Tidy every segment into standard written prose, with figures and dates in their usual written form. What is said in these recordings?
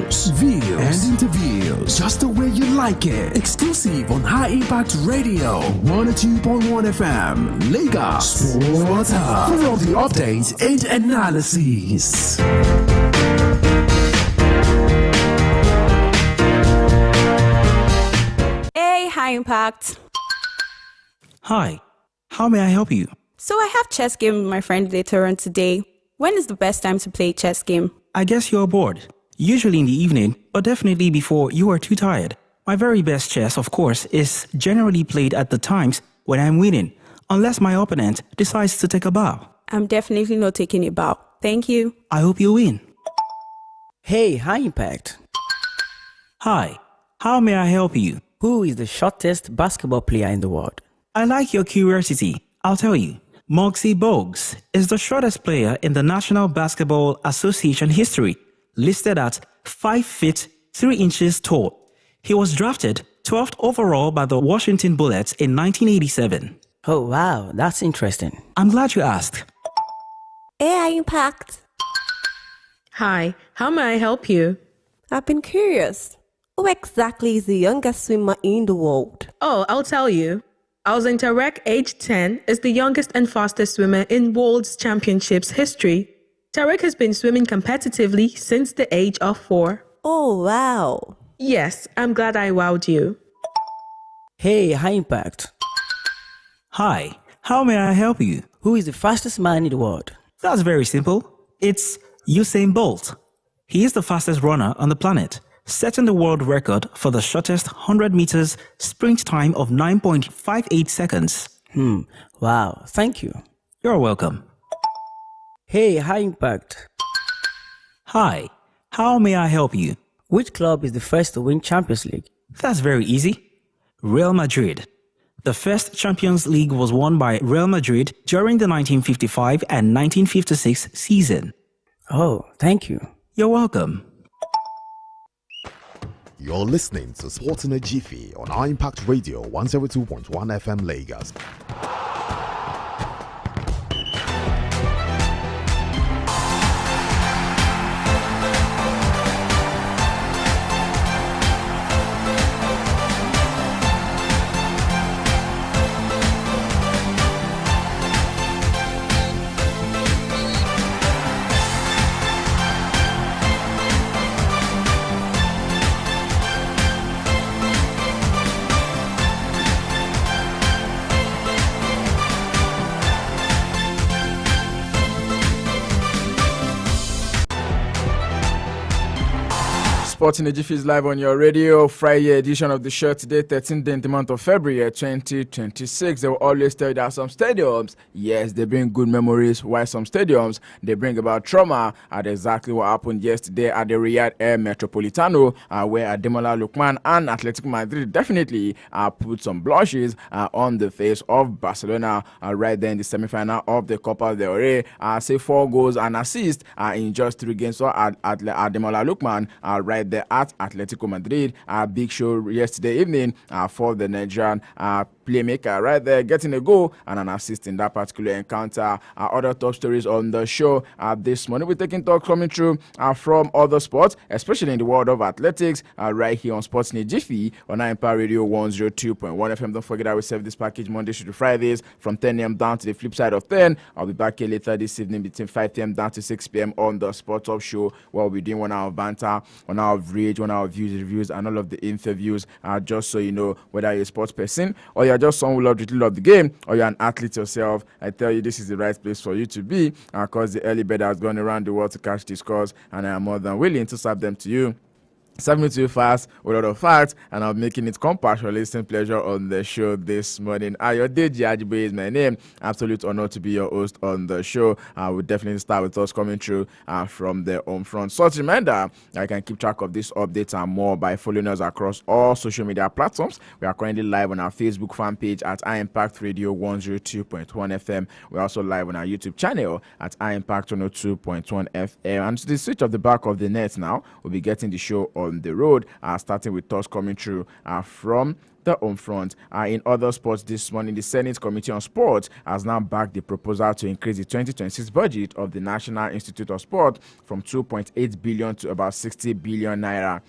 news, views, and interviews just the way you like it. Exclusive on High Impact Radio 102.1 FM, Lagos Sports Hub. For all the updates and analysis. Hey, High Impact. Hi, how may I help you? So I have chess game with my friend later on today. When is the best time to play chess game? I guess you're bored. Usually in the evening, but definitely before you are too tired. My very best chess, of course, is generally played at the times when I'm winning, unless my opponent decides to take a bow. I'm definitely not taking a bow. Thank you. I hope you win. Hey, High Impact. Hi, how may I help you? Who is the shortest basketball player in the world? I like your curiosity. I'll tell you. Muggsy Bogues is the shortest player in the National Basketball Association history, listed at 5 feet 3 inches tall. He was drafted 12th overall by the Washington Bullets in 1987. Oh, wow, that's interesting. I'm glad you asked. AI Impact. Hi, how may I help you? I've been curious. Who exactly is the youngest swimmer in the world? Oh, I'll tell you. Alzen Tarek, age 10, is the youngest and fastest swimmer in World Championships history. Tarek has been swimming competitively since the age of 4. Oh, wow. Yes, I'm glad I wowed you. Hey, High Impact. Hi, how may I help you? Who is the fastest man in the world? That's very simple. It's Usain Bolt. He is the fastest runner on the planet, setting the world record for the shortest 100 meters sprint time of 9.58 seconds. Wow, thank you. You're welcome. Hey, High Impact. Hi, how may I help you? Which club is the first to win Champions League? That's very easy. Real Madrid. The first Champions League was won by Real Madrid during the 1955 and 1956 season. Oh, thank you. You're welcome. You're listening to Fridayy Jiffy on Impact Radio 102.1 FM Lagos. Fridayy Jiffy is live on your radio. Friday edition of the show today, 13th day in the month of February 2026. They will always tell you that some stadiums, yes, they bring good memories, while some stadiums, they bring about trauma. At exactly what happened yesterday at the Riyadh Air Metropolitano, where Ademola Lookman and Atletico Madrid definitely put some blushes on the face of Barcelona right there in the semi-final of the Copa del Rey. Say 4 goals and assists in just 3 games. So Ademola Lookman right there at Atletico Madrid. Big show yesterday evening for the Nigerian playmaker right there, getting a goal and an assist in that particular encounter. Other top stories on the show this morning. We're taking talk coming through from other sports, especially in the world of athletics, right here on Fridayy Jiffy on Empire Radio 102.1 FM. Don't forget I will serve this package Mondays to Fridays from 10 a.m. down to the flip side of 10. I'll be back here later this evening between 5 p.m. down to 6 p.m. on the Sport Top Show, where we'll be doing 1 hour of banter, 1 hour of rage, 1 hour of views, reviews, and all of the interviews, just so you know whether you're a sports person or you're just someone who really love the game, or you're an athlete yourself. I tell you, this is the right place for you to be, because the early bird has gone around the world to catch these scores, and I am more than willing to serve them to you. Serve me too fast with a lot of facts, and I'm making it compact for listening pleasure on the show this morning. Ayodeji Ajiboye is my name. Absolute honor to be your host on the show. We'll definitely start with us coming through from the home front. So reminder, I can keep track of these updates and more by following us across all social media platforms. We are currently live on our Facebook fan page at iImpact Radio 102.1 FM. We're also live on our YouTube channel at iImpact 102.1 FM. And to the switch of the back of the net now, we'll be getting the show on on the road, starting with thoughts coming through from the home front. In other sports this morning, the Senate Committee on Sport has now backed the proposal to increase the 2026 budget of the National Institute of Sport from 2.8 billion to about 60 billion naira,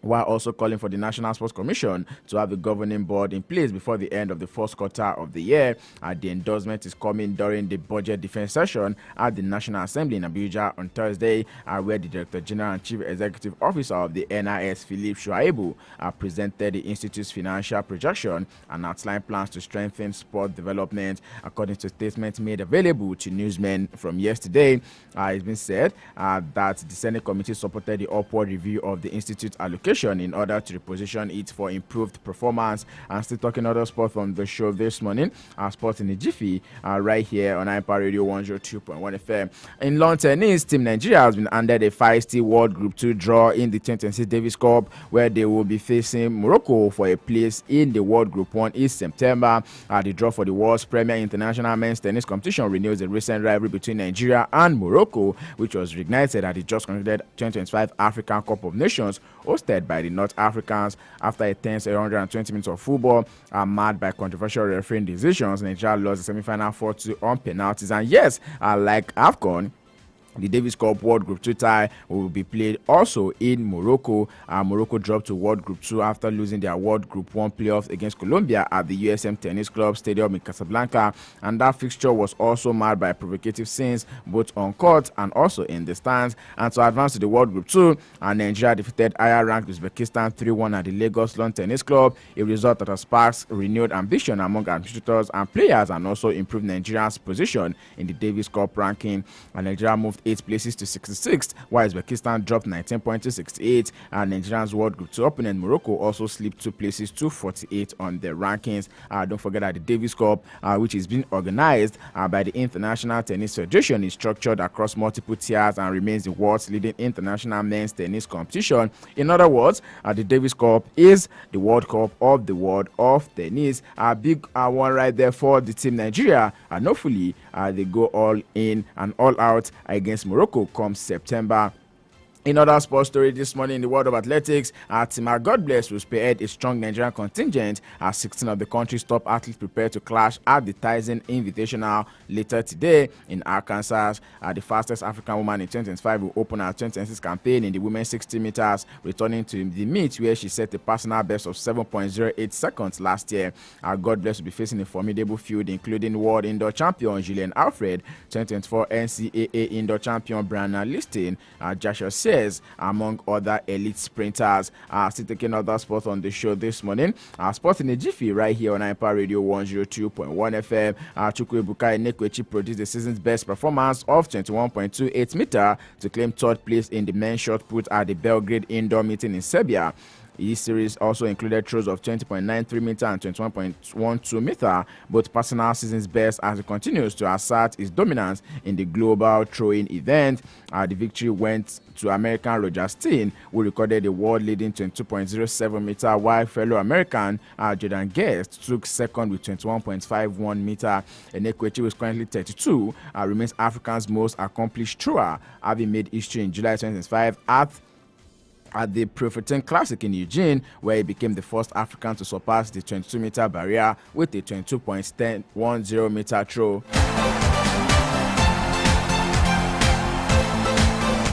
while also calling for the National Sports Commission to have the governing board in place before the end of the first quarter of the year. The endorsement is coming during the budget defense session at the National Assembly in Abuja on Thursday, where the Director General and Chief Executive Officer of the NIS, Philip Shuaibu, presented the Institute's financial projection and outlined plans to strengthen sport development. According to statements made available to newsmen from yesterday, it's been said that the Senate Committee supported the upward review of the Institute's allocation in order to reposition it for improved performance. And still talking other sports on the show this morning, sports in the Jiffy, right here on iPad Radio 102.1 FM. In lawn tennis, Team Nigeria has been handed a feisty World Group 2 draw in the 2026 Davis Cup, where they will be facing Morocco for a place in the World Group 1 in September. The draw for the world's premier international men's tennis competition renews the recent rivalry between Nigeria and Morocco, which was reignited at the just concluded 2025 African Cup of Nations, hosted by the North Africans. After a tense 120 minutes of football marred by controversial refereeing decisions, Nigeria lost the semi-final 4-2 on penalties. And yes, like AFCON, the Davis Cup World Group 2 tie will be played also in Morocco. Morocco dropped to World Group 2 after losing their World Group 1 playoffs against Colombia at the USM Tennis Club Stadium in Casablanca. And that fixture was also marred by provocative scenes, both on court and also in the stands. And to advance to the World Group 2, Nigeria defeated higher-ranked Uzbekistan 3-1 at the Lagos Lawn Tennis Club, a result that has sparked renewed ambition among administrators and players and also improved Nigeria's position in the Davis Cup ranking. And Nigeria moved 8 places to 66th, while Uzbekistan dropped 19 points to 68, and Nigeria's World Group 2 opponent Morocco also slipped 2 places to 48 on the rankings. Don't forget that the Davis Cup, which is being organized by the International Tennis Federation, is structured across multiple tiers and remains the world's leading international men's tennis competition. In other words, the Davis Cup is the World Cup of the world of tennis. A big one right there for the team Nigeria, and hopefully they go all in and all out against Morocco come September. In other sports story this morning in the world of athletics, Team God Bless will spearhead a strong Nigerian contingent as 16 of the country's top athletes prepare to clash at the Tyson Invitational later today in Arkansas. The fastest African woman in 2025 will open her 2026 campaign in the women's 60 meters, returning to the meet where she set a personal best of 7.08 seconds last year. God Bless will be facing a formidable field including world indoor champion Julian Alfred, 2024 NCAA indoor champion Brianna Liston, Joshua among other elite sprinters. Still taking other sports on the show this morning. Sports in the Jiffy right here on iPad Radio 102.1 FM. Chukwuebuka Enekwechi produced the season's best performance of 21.28 meter to claim third place in the men's shot put at the Belgrade indoor meeting in Serbia. This series also included throws of 20.93 meter and 21.12 meter, both personal season's best, as it continues to assert its dominance in the global throwing event. The victory went to American Roger Steen, who recorded the world-leading 22.07 meter, while fellow American Jordan Guest took second with 21.51 meter. Enekwechi, who is currently 32, remains Africa's most accomplished thrower, having made history in July 2005 at the Prefontaine Classic in Eugene, where he became the first African to surpass the 22-meter barrier with a 22.10 meter throw.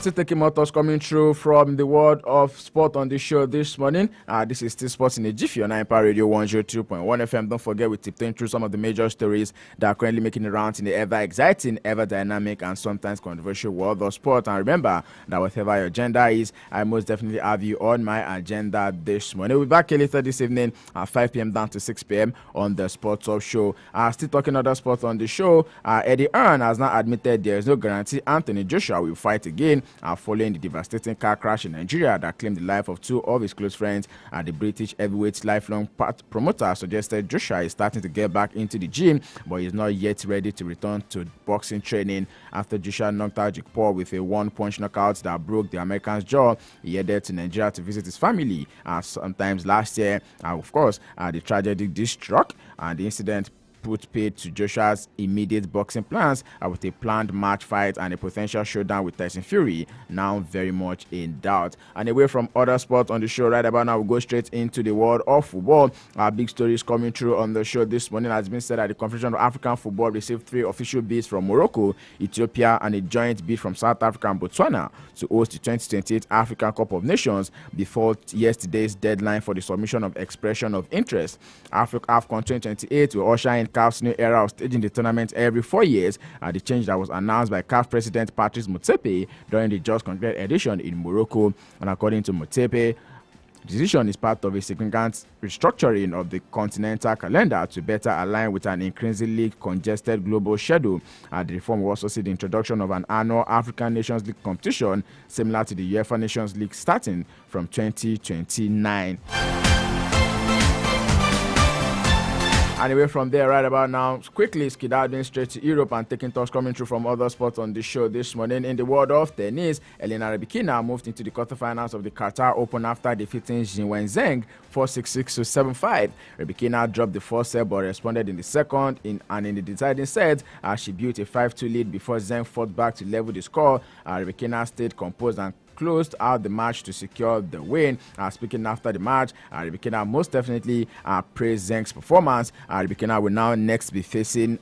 Still taking more thoughts coming through from the world of sport on the show this morning. This is still Sports in a Jiffy on iPad Radio 102.1 FM. Don't forget, we tiptoeing through some of the major stories that are currently making the rounds in the ever-exciting, ever-dynamic, and sometimes controversial world of sport. And remember that whatever your agenda is, I most definitely have you on my agenda this morning. We'll be back here later this evening at 5 p.m. down to 6 p.m. on the Sports Talk Show. Still talking other sports on the show, Eddie Earn has now admitted there is no guarantee Anthony Joshua will fight again following the devastating car crash in Nigeria that claimed the life of 2 of his close friends. The British heavyweight's lifelong promoter suggested Joshua is starting to get back into the gym, but he's not yet ready to return to boxing training. After Joshua knocked out Jake Paul with a one-punch knockout that broke the American's jaw, he headed to Nigeria to visit his family sometimes last year. Of course, the tragedy did struck, and the incident put paid to Joshua's immediate boxing plans with a planned match fight and a potential showdown with Tyson Fury now very much in doubt. And away from other sports on the show right about now, we'll go straight into the world of football. Our big stories coming through on the show this morning. Has been said that the Confederation of African Football received 3 official bids from Morocco, Ethiopia, and a joint bid from South Africa and Botswana to host the 2028 African Cup of Nations before yesterday's deadline for the submission of expression of interest. AFCON 2028 will usher in CAF's new era of staging the tournament every 4 years, the change that was announced by CAF President Patrice Motsepe during the just concluded edition in Morocco. And according to Motsepe, the decision is part of a significant restructuring of the continental calendar to better align with an increasingly congested global schedule. The reform will also see the introduction of an annual African Nations League competition similar to the UEFA Nations League starting from 2029. Anyway, from there, right about now, quickly skedaddling straight to Europe and taking talks coming through from other sports on the show this morning. In the world of tennis, Elena Rybakina moved into the quarterfinals of the Qatar Open after defeating Jinwen Zheng 4-6-6 to 7-5. Rybakina dropped the first set but responded in the second, and in the deciding set, she built a 5-2 lead before Zheng fought back to level the score. Rybakina stayed composed and closed out the match to secure the win. Speaking after the match, Rybakina most definitely praised Zheng's performance. Rybakina will now next be facing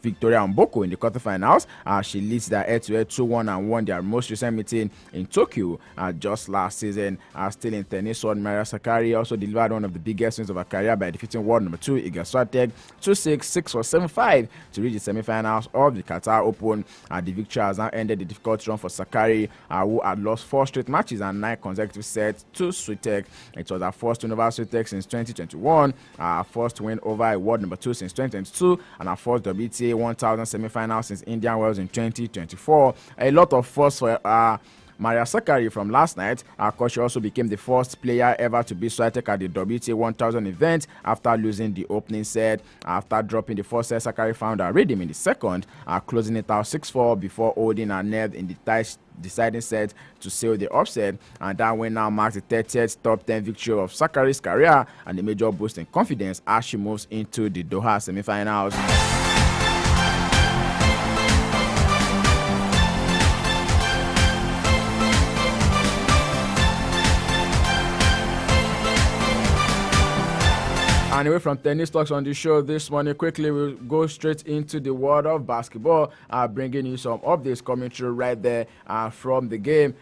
Victoria Mboko in the quarterfinals. She leads their head-to-head 2-1 and won their most recent meeting in Tokyo just last season. Still in tennis, Maria Sakkari also delivered one of the biggest wins of her career by defeating world number 2 Iga Swiatek 2-6, 6-4, 7-5 to reach the semi-finals of the Qatar Open. The victory has now ended the difficult run for Sakkari, who had lost 4 straight matches and 9 consecutive sets to Swiatek. It was her first win over Swiatek since 2021, her first win over a world number 2 since 2022, and her first WTA 1000 semi-final since Indian Wells in 2024. A lot of firsts for Maria Sakkari from last night. Of course, she also became the first player ever to beat Swiatek at the WTA 1000 event after losing the opening set. After dropping the first set, Sakkari found her rhythm in the second, closing it out 6-4 before holding her nerve in the deciding set to seal the upset. And that win now marks the 30th top 10 victory of Sakkari's career and a major boost in confidence as she moves into the Doha semi-finals. Anyway, from tennis talks on the show this morning, quickly we'll go straight into the world of basketball, bringing you some updates coming through right there from the game.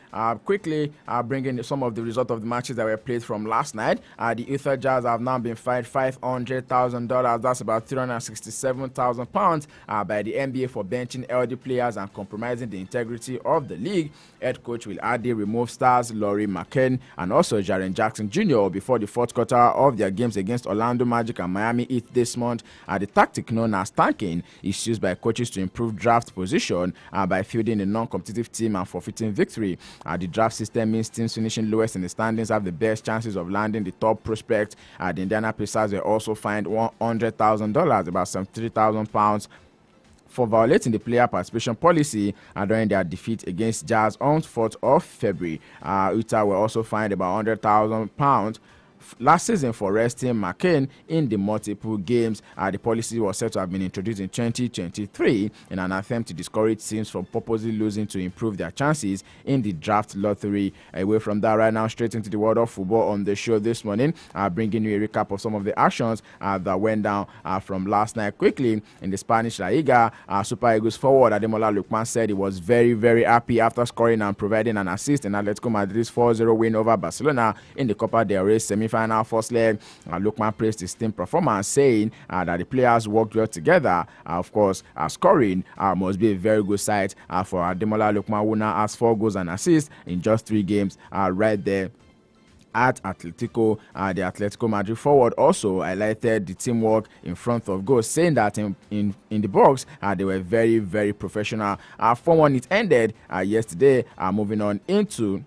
Quickly bringing some of the results of the matches that were played from last night. The Utah Jazz have now been fined $500,000. That's about £367,000 by the NBA for benching LD players and compromising the integrity of the league. Head coach Will Ade removed stars Laurie McKen and also Jaren Jackson Jr. before the fourth quarter of their games against Orlando Magic and Miami Heat this month. The tactic known as tanking is used by coaches to improve draft position by fielding a non-competitive team and forfeiting victory. The draft system means teams finishing lowest in the standings have the best chances of landing the top prospect. The Indiana Pacers were also fined $100,000, about £73,000, for violating the player participation policy during their defeat against Jazz on 4th of February. Utah were also fined about £100,000 last season for resting McCain in the multiple games. The policy was said to have been introduced in 2023 in an attempt to discourage teams from purposely losing to improve their chances in the draft lottery. Away from that, right now, straight into the world of football on the show this morning, bringing you a recap of some of the actions that went down from last night. Quickly, in the Spanish La Liga, Super Eagles forward Ademola Lookman said he was very, very happy after scoring and providing an assist in Atletico Madrid's 4-0 win over Barcelona in the Copa del Rey semi-final first leg. Lookman praised his team performance, saying that the players worked well together. Of course, scoring must be a very good sight for Ademola Lookman, who now has 4 goals and assists in just 3 games right there at Atletico. The Atletico Madrid forward also highlighted the teamwork in front of goals, saying that in the box they were very, very professional. 4-1 it ended yesterday. Moving on into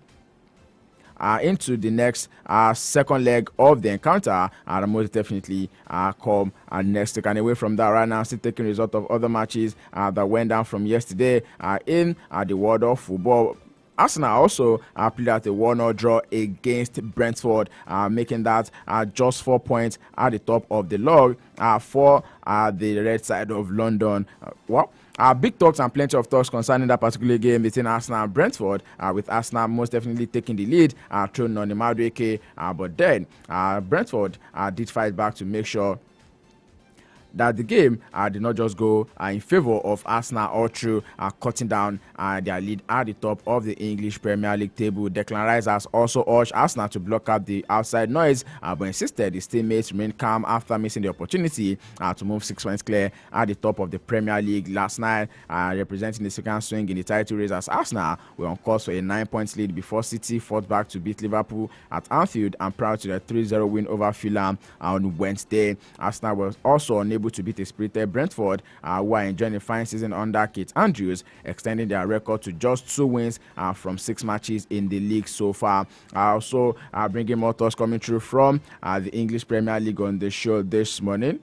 the next second leg of the encounter, most definitely come next week. And away from that, right now, still taking result of other matches that went down from yesterday in the world of football. Arsenal also played at a 1-0 draw against Brentford, making that just 4 points at the top of the log for the red side of London. Big talks and plenty of talks concerning that particular game between Arsenal and Brentford, with Arsenal most definitely taking the lead through Noni Madueke, but then Brentford did fight back to make sure that the game did not just go in favor of Arsenal all through cutting down their lead at the top of the English Premier League table. Declan Rice has also urged Arsenal to block out the outside noise, but insisted his teammates remain calm after missing the opportunity to move 6 points clear at the top of the Premier League last night, representing the second swing in the title race as Arsenal were on course for a 9-point lead before City fought back to beat Liverpool at Anfield and proud to their 3-0 win over Fulham on Wednesday. Arsenal was also unable to beat a spirited Brentford, who are enjoying a fine season under Kate Andrews, extending their record to just 2 wins from 6 matches in the league so far. Also bringing more thoughts coming through from the English Premier League on the show this morning.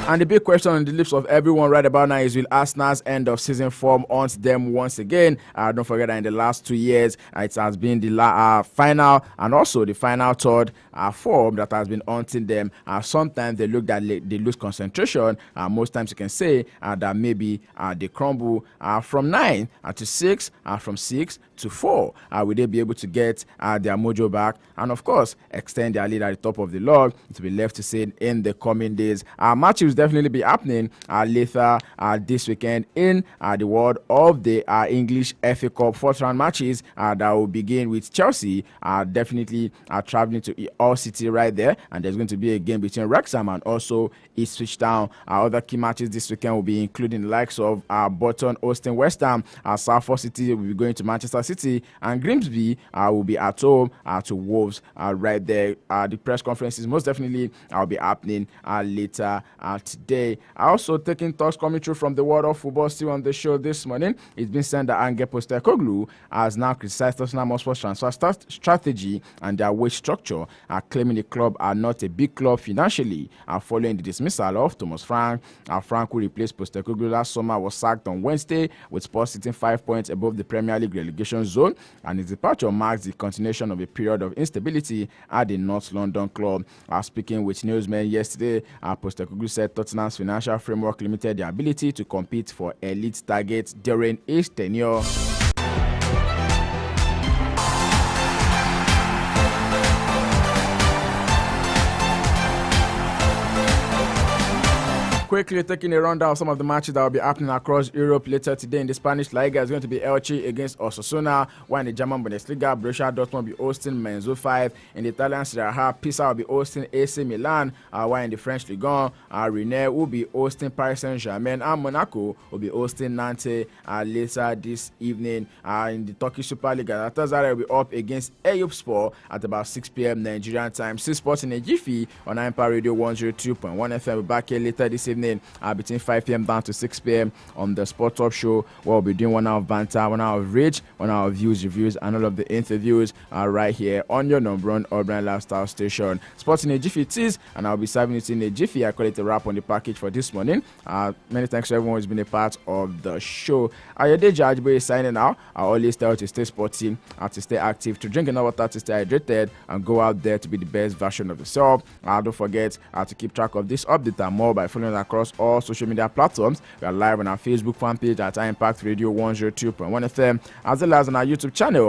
And the big question on the lips of everyone right about now is, will Arsenal's end of season form haunt them once again? Don't forget that in the last 2 years, it has been the final and also the final third form that has been haunting them. Sometimes they look that they lose concentration. Most times you can say that maybe they crumble from 9 to 6, from 6 to 4. Will they be able to get their mojo back and, of course, extend their lead at the top of the log? It will be left to say in the coming days. Matches definitely be happening later this weekend in the world of the English FA Cup 4th round matches that will begin with Chelsea definitely traveling to Hull City right there, and there's going to be a game between Wrexham and also Ipswich Town. Other key matches this weekend will be including the likes of Burton hosting West Ham, Salford City will be going to Manchester City, and Grimsby will be at home to Wolves right there. The press conferences most definitely will be happening later today. Also taking talks coming through from the world of football still on the show this morning. It's been said that Ange Postecoglou has now criticized Tottenham Hotspur's transfer strategy and their wage structure, claiming the club are not a big club financially, following the dismissal of Thomas Frank. Frank, who replaced Postecoglou last summer, was sacked on Wednesday, with Spurs sitting 5 points above the Premier League relegation zone, and his departure marks the continuation of a period of instability at the North London club. Speaking with newsmen yesterday, Postecoglou said Tottenham's financial framework limited their ability to compete for elite targets during his tenure. Quickly taking a rundown of some of the matches that will be happening across Europe later today. In the Spanish La Liga is going to be Elche against Osasuna, while in the German Bundesliga, Borussia Dortmund will be hosting Mainz 05. In the Italian Serie A, Pisa will be hosting AC Milan, while in the French Ligue 1, Rennes will be hosting Paris Saint-Germain, and Monaco will be hosting Nantes later this evening. In the Turkish Super League, Galatasaray will be up against Eyüpspor at about 6 p.m. Nigerian time. See sports in a Jiffy on Empire Radio 102.1 FM. We'll be back here later this evening between 5 p.m. down to 6 p.m. on the Sport Talk Show, where we'll be doing 1 hour of banter, 1 hour of rage, 1 hour of views, reviews, and all of the interviews right here on your number one urban lifestyle station. Sports in a Jiffy it is, and I'll be serving it in a Jiffy. I call it a wrap on the package for this morning. Many thanks to everyone who's been a part of the show. Ayodeji Ajiboye is signing out. I always tell you to stay sporty, to stay active, to drink enough water, to stay hydrated, and go out there to be the best version of yourself. Don't forget to keep track of this update and more by following us across all social media platforms. We are live on our Facebook fan page at Impact Radio 102.1 FM, as well as on our YouTube channel